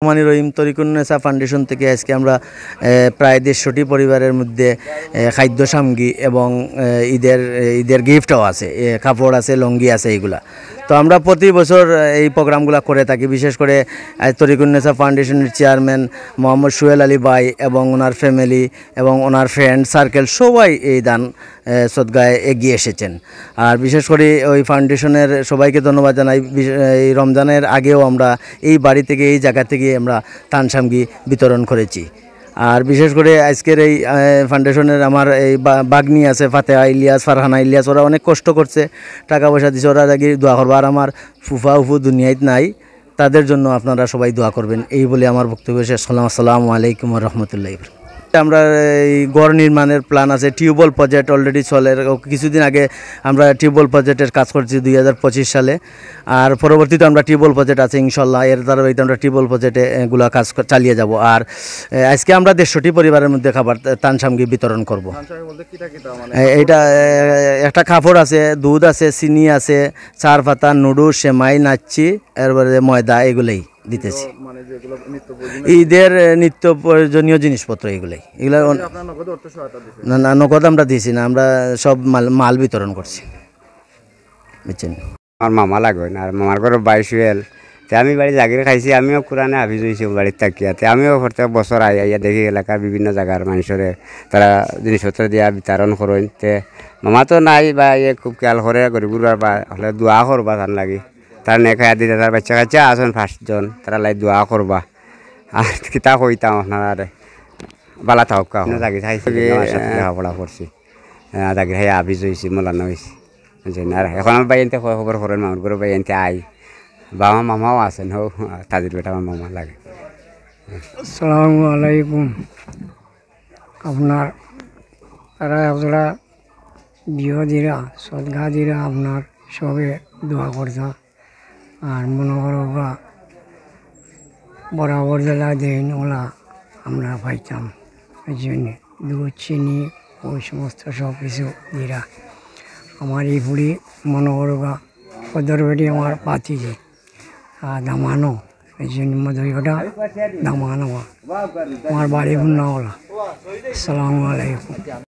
রহমানির রহিম তরিকুন্নেসা ফাউন্ডেশন থেকে আজকে আমরা প্রায় 150টি পরিবারের মধ্যে খাদ্য সামগ্রী এবং ঈদের গিফটও আছে, কাপড় আছে, লঙ্গি আছে, এইগুলা। তো আমরা প্রতি বছর এই প্রোগ্রামগুলো করে থাকি। বিশেষ করে তরিকুন্নেসা ফাউন্ডেশনের চেয়ারম্যান মোহাম্মদ সোহেল আলী ভাই এবং ওনার ফ্যামিলি এবং ওনার ফ্রেন্ড সার্কেল সবাই এই দান সদগায় এগিয়ে এসেছেন। আর বিশেষ করে ওই ফাউন্ডেশনের সবাইকে ধন্যবাদ জানাই। এই রমজানের আগেও আমরা এই বাড়ি থেকে, এই জায়গা থেকে আমরা ত্রাণ সামগ্রী বিতরণ করেছি। আর বিশেষ করে আজকের এই ফাউন্ডেশনের আমার এই বাগনি আছে ফাতেহা ইলিয়াস, ফারহানা ইলিয়াস, ওরা অনেক কষ্ট করছে, টাকা পয়সা দিচ্ছে, ওরা আগে দোয়া করবো। আর আমার ফুফা উফু দুনিয়ায় নাই, তাদের জন্য আপনারা সবাই দোয়া করবেন, এই বলে আমার বক্তব্য শেষ করলাম। আসসালামু আলাইকুম রহমতুল্লাহ। আমরা এই ঘর নির্মাণের প্ল্যান আছে, টিউবওয়েল প্রজেক্ট অলরেডি চলে। কিছুদিন আগে আমরা টিউবওয়েল প্রজেক্টের কাজ করছি 2025 সালে। আর পরবর্তীতে আমরা টিউবওয়েল প্রজেক্ট আছে ইনশাল্লাহ, এর দ্বারা আমরা টিউবওয়েল প্রজেক্টে এগুলো কাজ চালিয়ে যাব। আর আজকে আমরা 150টি পরিবারের মধ্যে খাবার ত্রাণ সামগ্রী বিতরণ করব। এইটা একটা কাপড় আছে, দুধ আছে, চিনি আছে, চার পাতা, নুডলস, সেমাই, নাচ্ছি, এরপরে ময়দা, এগুলোই দিতেছি। ঈদের নিত্য প্রয়োজনীয় জিনিসপত্র এগুলো না, নগদ আমরা দিছি না, আমরা সব মাল বিতরণ করছি, বুঝছেন। আমার মামা লাগবে না, আর মামার ঘরে 22 হল। আমি বাড়ি জাগিরে খাইছি, আমিও কোরআনে হাফিজ হয়েছি বাড়ির তাকিয়াতে। আমিও প্রত্যেক বছর আইয়া দেখি এলাকার বিভিন্ন জায়গার মানুষরে তারা জিনিসপত্র দিয়া বিতরণ করেন। তে মামা তো নাই বা খুব খেয়াল করে গরিবুর বা হলে দোয়া করবা ধান লাগি, তার নেখায়া দিতে তার বাচ্চা কাচ্চা আসেন 5 জন, তারা লাই দোয়া করবা। আর কিতা কইতাম আপনারা বালা থাকা জাগি খাইছি, লেখাপড়া করছি, জাগি খাই হাফিজ হয়েছি, মলানো হয়েছি। আর এখন আমার বাইনতে খবর করেন, মামার ঘরে বাইনতে আই বা আমার মামাও আছেন, হোক তাদের বেটা আমার মামা লাগে। আসসালামু আলাইকুম। আপনার তারা ওরা বিয়ে দিরা, সদগা দিরা, আপনার সবে দোয়া করতা। আর মনে করো বরাবর জেলা দেন ওলা আমরা পাইতাম, এই জন্যে দুধ, চিনি, ওই সমস্ত সব কিছু দিরা। আমার এই বুড়ি মনে করো পদর বেটি আমার পাতি যে দামানো, এই জন্য মধুটা দামানো আমার বাড়ি ভুন্না ওলা। আসসালামু আলাইকুম।